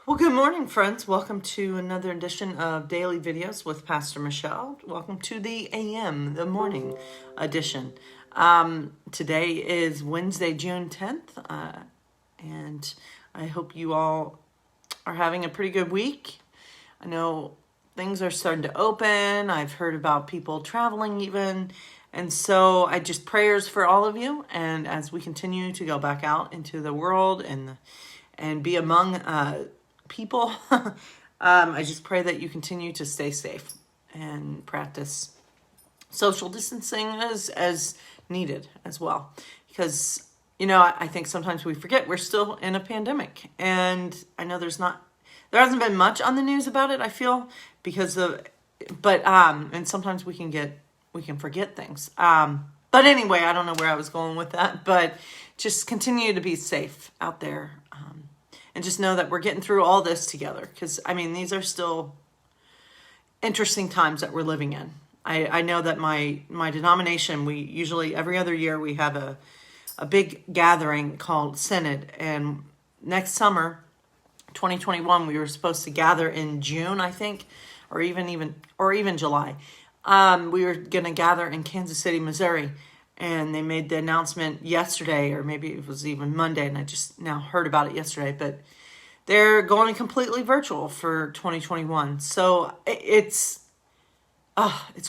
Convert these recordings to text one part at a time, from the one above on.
Well, good morning, friends. Welcome to another edition of Daily Videos with Pastor Michelle. Welcome to the AM, the morning edition. Today is Wednesday, June 10th, and I hope you all are having a pretty good week. I know things are starting to open. I've heard about people traveling even. And so I just prayers for all of you. And as we continue to go back out into the world and be among people, I just pray that you continue to stay safe and practice social distancing as needed as well. Because, I think sometimes we forget we're still in a pandemic. And I know there hasn't been much on the news about it, I feel, and sometimes we can forget things. But anyway, I don't know where I was going with that, but just continue to be safe out there. And just know that we're getting through all this together. Because, these are still interesting times that we're living in. I know that my denomination, we usually, every other year, we have a big gathering called Synod. And next summer, 2021, we were supposed to gather in June, I think, or even July. We were going to gather in Kansas City, Missouri. And they made the announcement yesterday, or maybe it was even Monday, and I just now heard about it yesterday, but they're going completely virtual for 2021. So it's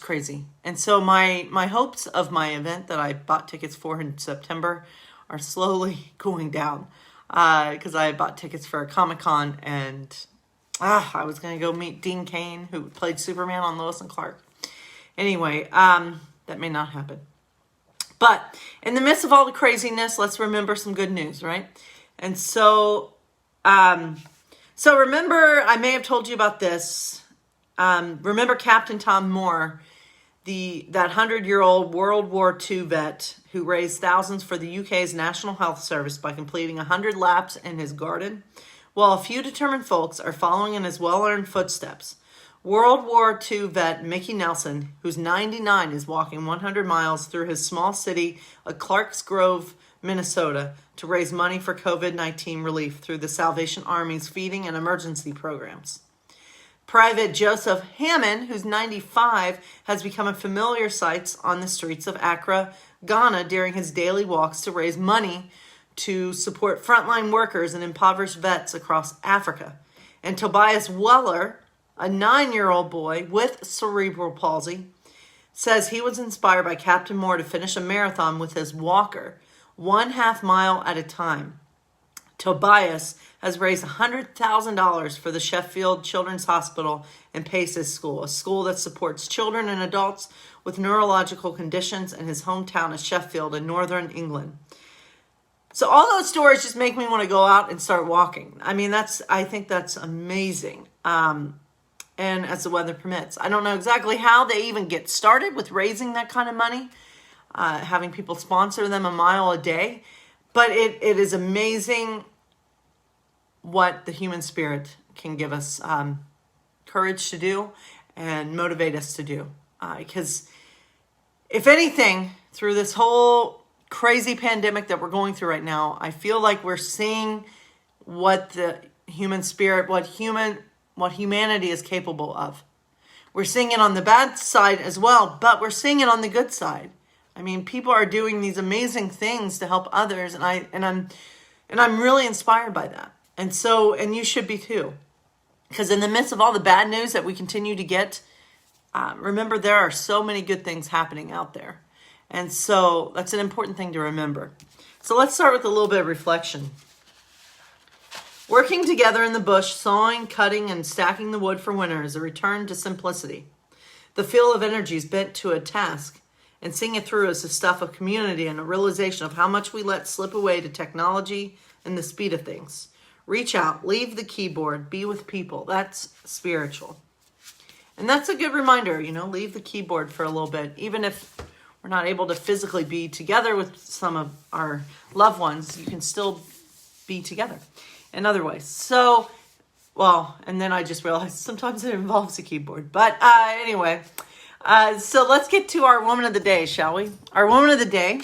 crazy. And so my hopes of my event that I bought tickets for in September are slowly going down, because I bought tickets for a Comic-Con, and I was going to go meet Dean Cain, who played Superman on Lois and Clark. Anyway, that may not happen. But in the midst of all the craziness, let's remember some good news, right? And so remember, I may have told you about this. Remember Captain Tom Moore, that 100-year-old World War II vet who raised thousands for the UK's National Health Service by completing 100 laps in his garden? Well, a few determined folks are following in his well-earned footsteps. World War II vet Mickey Nelson, who's 99, is walking 100 miles through his small city of Clarks Grove, Minnesota, to raise money for COVID-19 relief through the Salvation Army's feeding and emergency programs. Private Joseph Hammond, who's 95, has become a familiar sight on the streets of Accra, Ghana, during his daily walks to raise money to support frontline workers and impoverished vets across Africa. And Tobias Weller, a 9-year-old boy with cerebral palsy, says he was inspired by Captain Moore to finish a marathon with his walker, 1/2 mile at a time. Tobias has raised $100,000 for the Sheffield Children's Hospital and Paces School, a school that supports children and adults with neurological conditions in his hometown of Sheffield in northern England. So all those stories just make me want to go out and start walking. I think that's amazing. And as the weather permits. I don't know exactly how they even get started with raising that kind of money, having people sponsor them a mile a day. But it is amazing what the human spirit can give us courage to do and motivate us to do. Because if anything, through this whole crazy pandemic that we're going through right now, I feel like we're seeing what the human spirit, what humanity is capable of. We're seeing it on the bad side as well, but we're seeing it on the good side. People are doing these amazing things to help others, and I'm really inspired by that. And you should be too. Because in the midst of all the bad news that we continue to get, remember there are so many good things happening out there. And so that's an important thing to remember. So let's start with a little bit of reflection. Working together in the bush, sawing, cutting, and stacking the wood for winter is a return to simplicity. The feel of energy is bent to a task, and seeing it through is the stuff of community and a realization of how much we let slip away to technology and the speed of things. Reach out, leave the keyboard, be with people. That's spiritual. And that's a good reminder, leave the keyboard for a little bit. Even if we're not able to physically be together with some of our loved ones, you can still be together in other ways. So, and then I just realized sometimes it involves a keyboard. But anyway, so let's get to our woman of the day, shall we? Our woman of the day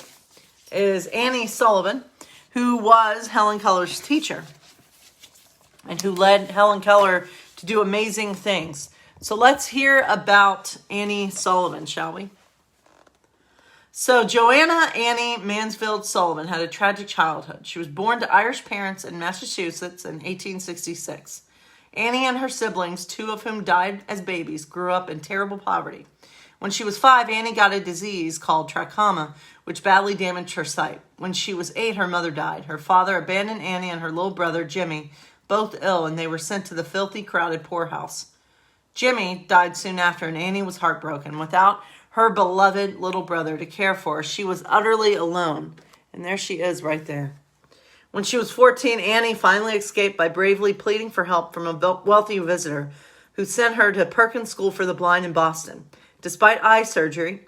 is Annie Sullivan, who was Helen Keller's teacher. and who led Helen Keller to do amazing things. So let's hear about Annie Sullivan, shall we? So Joanna Annie Mansfield Sullivan had a tragic childhood. She was born to Irish parents in Massachusetts in 1866. Annie and her siblings, 2 of whom died as babies, grew up in terrible poverty. When she was 5, Annie got a disease called trachoma, which badly damaged her sight. When she was 8, her mother died. Her father abandoned Annie and her little brother, Jimmy, both ill, and they were sent to the filthy, crowded poorhouse. Jimmy died soon after, and Annie was heartbroken. Without her beloved little brother to care for, she was utterly alone. And there she is right there. When she was 14, Annie finally escaped by bravely pleading for help from a wealthy visitor who sent her to Perkins School for the Blind in Boston. Despite eye surgery,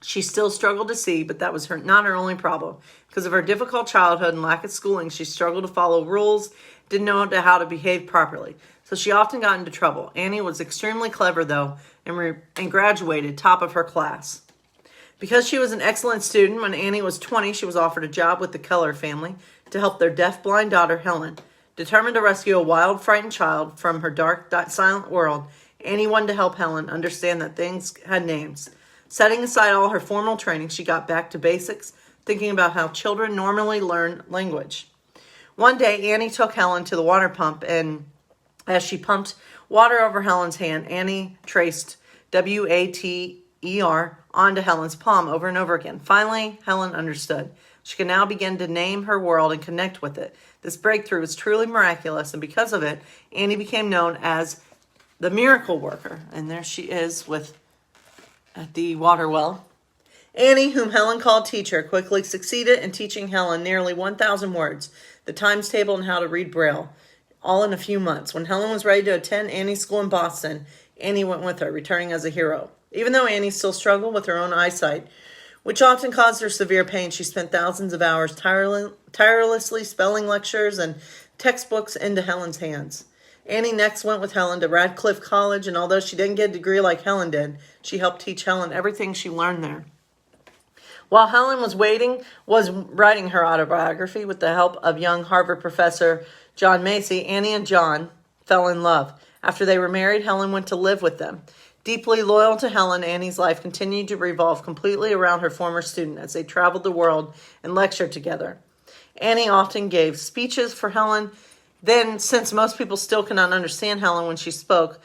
she still struggled to see, but that was not her only problem. Because of her difficult childhood and lack of schooling, she struggled to follow rules, didn't know how to behave properly. So she often got into trouble. Annie was extremely clever, though, and graduated top of her class. Because she was an excellent student, when Annie was 20, she was offered a job with the Keller family to help their deaf-blind daughter, Helen. Determined to rescue a wild, frightened child from her dark, silent world, Annie wanted to help Helen understand that things had names. Setting aside all her formal training, she got back to basics, thinking about how children normally learn language. One day, Annie took Helen to the water pump, and as she pumped water over Helen's hand, Annie traced W-A-T-E-R onto Helen's palm over and over again. Finally, Helen understood. She could now begin to name her world and connect with it. This breakthrough was truly miraculous, and because of it, Annie became known as the miracle worker. And there she is at the water well. Annie, whom Helen called teacher, quickly succeeded in teaching Helen nearly 1,000 words, the times table, and how to read Braille, all in a few months. When Helen was ready to attend Annie's school in Boston, Annie went with her, returning as a hero. Even though Annie still struggled with her own eyesight, which often caused her severe pain, she spent thousands of hours tirelessly spelling lectures and textbooks into Helen's hands. Annie next went with Helen to Radcliffe College, and although she didn't get a degree like Helen did, she helped teach Helen everything she learned there. While Helen was writing her autobiography with the help of young Harvard professor John Macy, Annie and John fell in love. After they were married, Helen went to live with them. Deeply loyal to Helen, Annie's life continued to revolve completely around her former student as they traveled the world and lectured together. Annie often gave speeches for Helen. Then, since most people still cannot understand Helen when she spoke,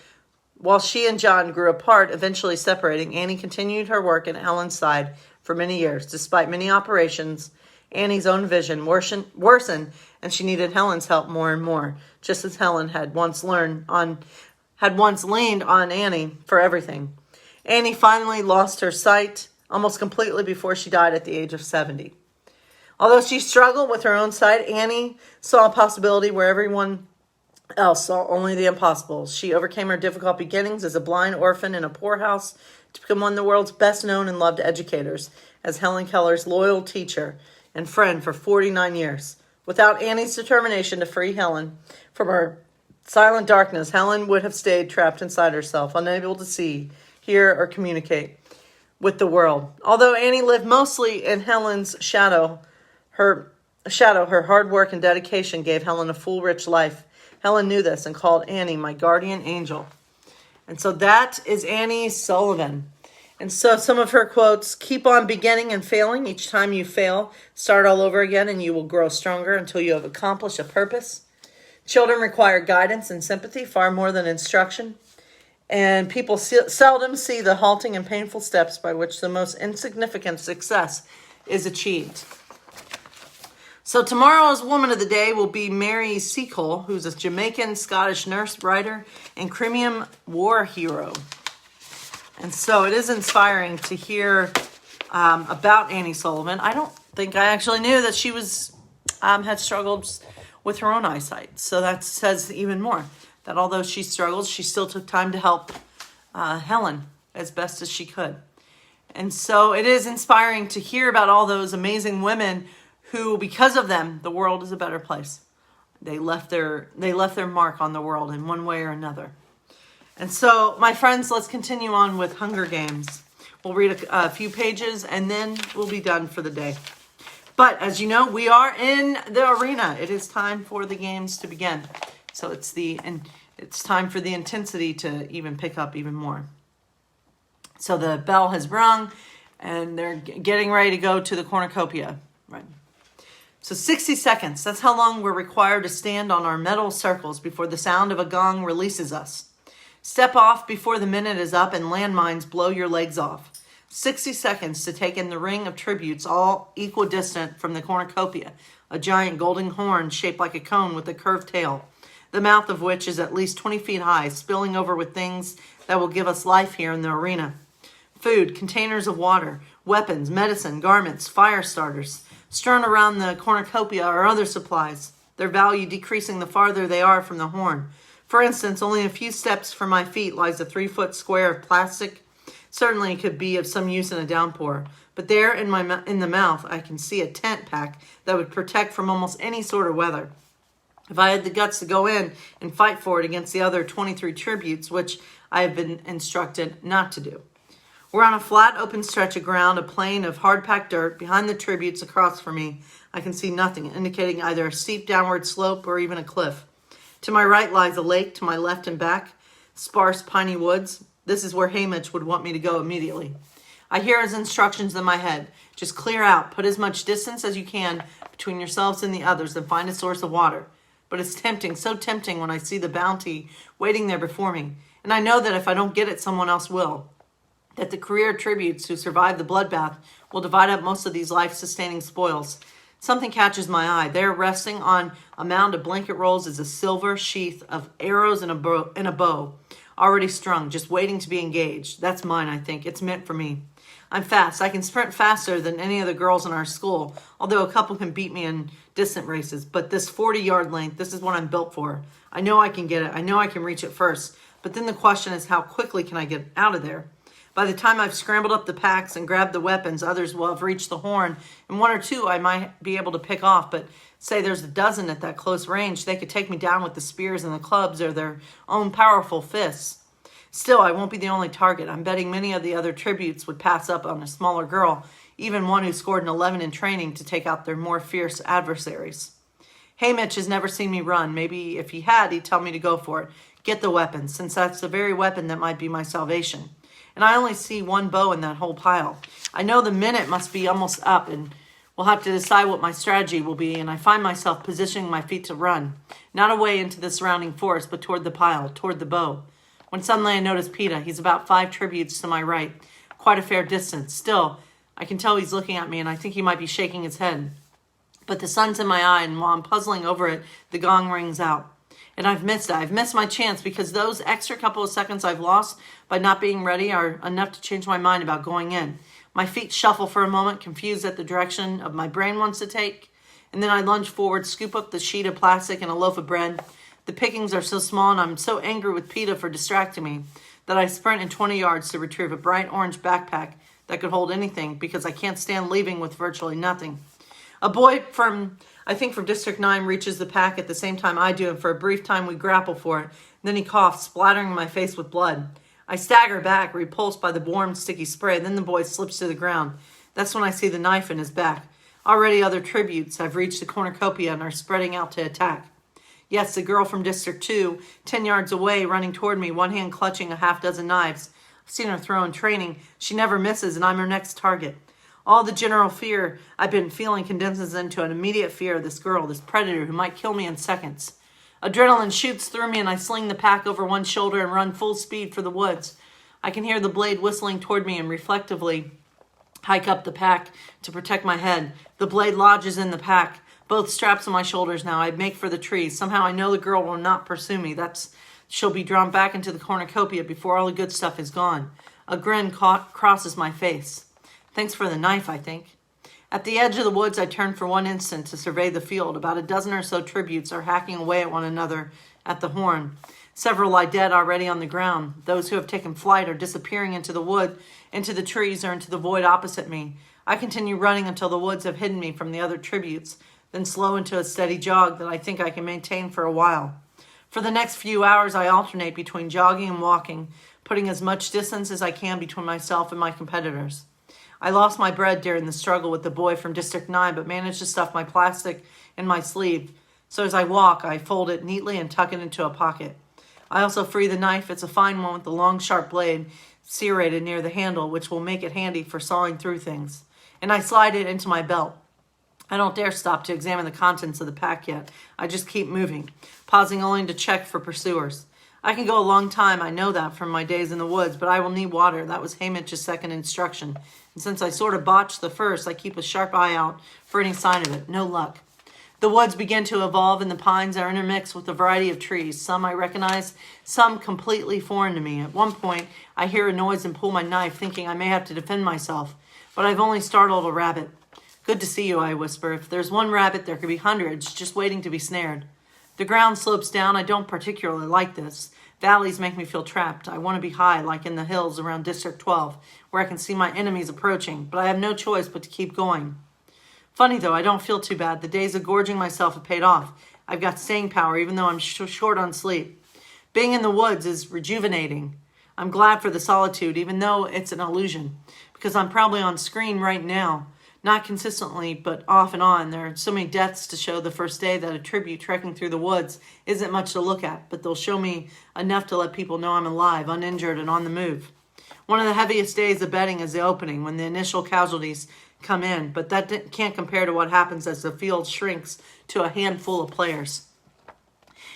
while she and John grew apart, eventually separating, Annie continued her work at Helen's side for many years. Despite many operations, Annie's own vision worsened, and she needed Helen's help more and more, just as Helen had once leaned on Annie for everything. Annie finally lost her sight almost completely before she died at the age of 70. Although she struggled with her own sight, Annie saw a possibility where everyone else saw only the impossible. She overcame her difficult beginnings as a blind orphan in a poorhouse to become one of the world's best known and loved educators, as Helen Keller's loyal teacher and friend for 49 years. Without Annie's determination to free Helen from her silent darkness, Helen would have stayed trapped inside herself, unable to see, hear, or communicate with the world. Although Annie lived mostly in Helen's shadow, her hard work and dedication gave Helen a full, rich life. Helen knew this and called Annie my guardian angel. And so that is Annie Sullivan. And so some of her quotes: keep on beginning and failing. Each time you fail, start all over again, and you will grow stronger until you have accomplished a purpose. Children require guidance and sympathy far more than instruction. And people seldom see the halting and painful steps by which the most insignificant success is achieved. So tomorrow's Woman of the Day will be Mary Seacole, who's a Jamaican Scottish nurse, writer, and Crimean war hero. And so it is inspiring to hear about Annie Sullivan. I don't think I actually knew that she had struggled with her own eyesight. So that says even more, that although she struggled, she still took time to help Helen as best as she could. And so it is inspiring to hear about all those amazing women who, because of them, the world is a better place. They left their mark on the world in one way or another. And so, my friends, let's continue on with Hunger Games. We'll read a few pages, and then we'll be done for the day. But, as you know, we are in the arena. It is time for the games to begin. So it's time for the intensity to even pick up even more. So the bell has rung, and they're getting ready to go to the cornucopia. Right. So 60 seconds, that's how long we're required to stand on our metal circles before the sound of a gong releases us. Step off before the minute is up and landmines blow your legs off. 60 seconds to take in the ring of tributes, all equidistant from the cornucopia, a giant golden horn shaped like a cone with a curved tail, the mouth of which is at least 20 feet high, spilling over with things that will give us life here in the arena. Food, containers of water, weapons, medicine, garments, fire starters. Strewn around the cornucopia are other supplies, their value decreasing the farther they are from the horn. For instance, only a few steps from my feet lies a 3-foot square of plastic. Certainly it could be of some use in a downpour. But there in the mouth, I can see a tent pack that would protect from almost any sort of weather. If I had the guts to go in and fight for it against the other 23 tributes, which I have been instructed not to do. We're on a flat, open stretch of ground, a plain of hard-packed dirt. Behind the tributes across from me, I can see nothing, indicating either a steep downward slope or even a cliff. To my right lies a lake, to my left and back, sparse piney woods. This is where Hamish would want me to go immediately. I hear his instructions in my head. Just clear out, put as much distance as you can between yourselves and the others, and find a source of water. But it's tempting, so tempting when I see the bounty waiting there before me. And I know that if I don't get it, someone else will. That the career tributes who survive the bloodbath will divide up most of these life-sustaining spoils. Something catches my eye. There, resting on a mound of blanket rolls, is a silver sheath of arrows and a bow, already strung, just waiting to be engaged. That's mine, I think. It's meant for me. I'm fast. I can sprint faster than any of the girls in our school, although a couple can beat me in distant races. But this 40-yard length, this is what I'm built for. I know I can get it. I know I can reach it first. But then the question is, how quickly can I get out of there? By the time I've scrambled up the packs and grabbed the weapons, others will have reached the horn, and one or two I might be able to pick off, but say there's a dozen at that close range, they could take me down with the spears and the clubs or their own powerful fists. Still, I won't be the only target. I'm betting many of the other tributes would pass up on a smaller girl, even one who scored an 11 in training, to take out their more fierce adversaries. Hamish has never seen me run. Maybe if he had, he'd tell me to go for it. Get the weapons, since that's the very weapon that might be my salvation. And I only see one bow in that whole pile. I know the minute must be almost up, and we'll have to decide what my strategy will be, and I find myself positioning my feet to run, not away into the surrounding forest, but toward the pile, toward the bow. When suddenly I notice Peter. He's about 5 tributes to my right, quite a fair distance. Still, I can tell he's looking at me, and I think he might be shaking his head. But the sun's in my eye, and while I'm puzzling over it, the gong rings out. And I've missed it. I've missed my chance because those extra couple of seconds I've lost by not being ready are enough to change my mind about going in. My feet shuffle for a moment, confused at the direction of my brain wants to take. And then I lunge forward, scoop up the sheet of plastic and a loaf of bread. The pickings are so small, and I'm so angry with PETA for distracting me that I sprint in 20 yards to retrieve a bright orange backpack that could hold anything because I can't stand leaving with virtually nothing. A boy from District 9 reaches the pack at the same time I do, and for a brief time we grapple for it. Then he coughs, splattering my face with blood. I stagger back, repulsed by the warm, sticky spray. Then the boy slips to the ground. That's when I see the knife in his back. Already other tributes have reached the cornucopia and are spreading out to attack. Yes, the girl from District 2, 10 yards away, running toward me, one hand clutching a half-dozen knives. I've seen her throw in training. She never misses, and I'm her next target. All the general fear I've been feeling condenses into an immediate fear of this girl, this predator who might kill me in seconds. Adrenaline shoots through me, and I sling the pack over one shoulder and run full speed for the woods. I can hear the blade whistling toward me and reflectively hike up the pack to protect my head. The blade lodges in the pack. Both straps on my shoulders now. I make for the trees. Somehow I know the girl will not pursue me. She'll be drawn back into the cornucopia before all the good stuff is gone. A grin crosses my face. Thanks for the knife, I think. At the edge of the woods, I turn for one instant to survey the field. About a dozen or so tributes are hacking away at one another at the horn. Several lie dead already on the ground. Those who have taken flight are disappearing into the wood, into the trees, or into the void opposite me. I continue running until the woods have hidden me from the other tributes, then slow into a steady jog that I think I can maintain for a while. For the next few hours, I alternate between jogging and walking, putting as much distance as I can between myself and my competitors. I lost my bread during the struggle with the boy from District 9, but managed to stuff my plastic in my sleeve. So as I walk, I fold it neatly and tuck it into a pocket. I also free the knife. It's a fine one with a long, sharp blade serrated near the handle, which will make it handy for sawing through things. And I slide it into my belt. I don't dare stop to examine the contents of the pack yet. I just keep moving, pausing only to check for pursuers. I can go a long time, I know that from my days in the woods, but I will need water. That was Haymitch's second instruction. And since I sort of botched the first, I keep a sharp eye out for any sign of it. No luck. The woods begin to evolve and the pines are intermixed with a variety of trees. Some I recognize, some completely foreign to me. At one point, I hear a noise and pull my knife, thinking I may have to defend myself. But I've only startled a rabbit. Good to see you, I whisper. If there's one rabbit, there could be hundreds, just waiting to be snared. The ground slopes down. I don't particularly like this. Valleys make me feel trapped. I want to be high, like in the hills around District 12, where I can see my enemies approaching, but I have no choice but to keep going. Funny though, I don't feel too bad. The days of gorging myself have paid off. I've got staying power, even though I'm short on sleep. Being in the woods is rejuvenating. I'm glad for the solitude, even though it's an illusion, because I'm probably on screen right now. Not consistently, but off and on. There are so many deaths to show the first day that a tribute trekking through the woods isn't much to look at, but they'll show me enough to let people know I'm alive, uninjured, and on the move. One of the heaviest days of betting is the opening, when the initial casualties come in, but that can't compare to what happens as the field shrinks to a handful of players.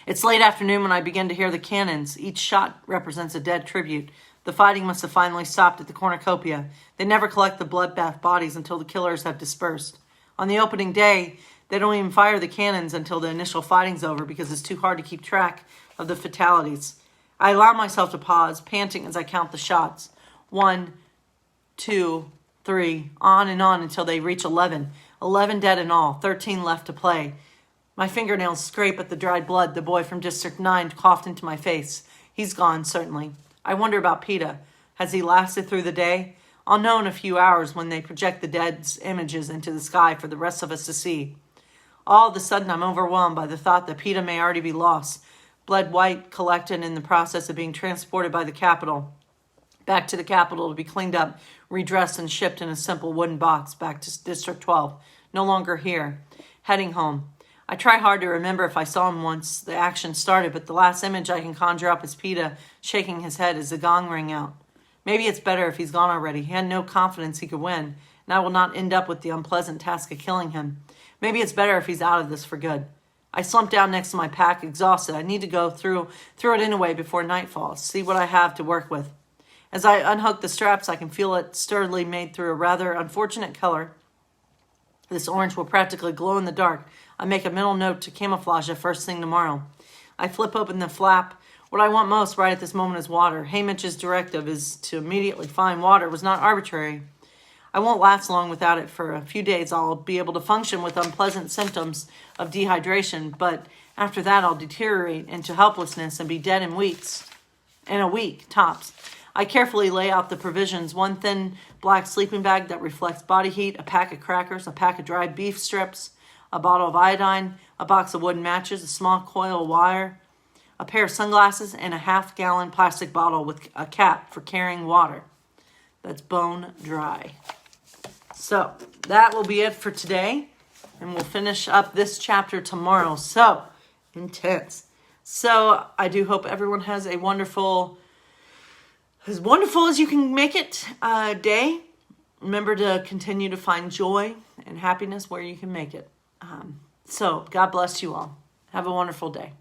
It's late afternoon when I begin to hear the cannons. Each shot represents a dead tribute. The fighting must have finally stopped at the cornucopia. They never collect the bloodbath bodies until the killers have dispersed. On the opening day, they don't even fire the cannons until the initial fighting's over because it's too hard to keep track of the fatalities. I allow myself to pause, panting as I count the shots. 1, 2, 3, on and on until they reach 11. 11 dead in all, 13 left to play. My fingernails scrape at the dried blood. The boy from District 9 coughed into my face. He's gone, certainly. I wonder about PETA. Has he lasted through the day? I'll know in a few hours when they project the dead's images into the sky for the rest of us to see. All of a sudden, I'm overwhelmed by the thought that PETA may already be lost. Bled white, collected in the process of being transported by the Capitol. Back to the Capitol to be cleaned up, redressed, and shipped in a simple wooden box back to District 12. No longer here. Heading home. I try hard to remember if I saw him once the action started, but the last image I can conjure up is PETA shaking his head as the gong rang out. Maybe it's better if he's gone already. He had no confidence he could win, and I will not end up with the unpleasant task of killing him. Maybe it's better if he's out of this for good. I slump down next to my pack, exhausted. I need to go through it anyway before night falls, see what I have to work with. As I unhook the straps, I can feel it sturdily made through a rather unfortunate color. This orange will practically glow in the dark. I make a mental note to camouflage it first thing tomorrow. I flip open the flap. What I want most right at this moment is water. Haymitch's directive is to immediately find water. It was not arbitrary. I won't last long without it. For a few days, I'll be able to function with unpleasant symptoms of dehydration, but after that, I'll deteriorate into helplessness and be dead in a week, tops. I carefully lay out the provisions: one thin black sleeping bag that reflects body heat, a pack of crackers, a pack of dried beef strips, a bottle of iodine, a box of wooden matches, a small coil of wire, a pair of sunglasses, and a half-gallon plastic bottle with a cap for carrying water that's bone dry. So that will be it for today, and we'll finish up this chapter tomorrow. So intense. So I do hope everyone has a wonderful, as wonderful as you can make it, day. Remember to continue to find joy and happiness where you can make it. So God bless you all. Have a wonderful day.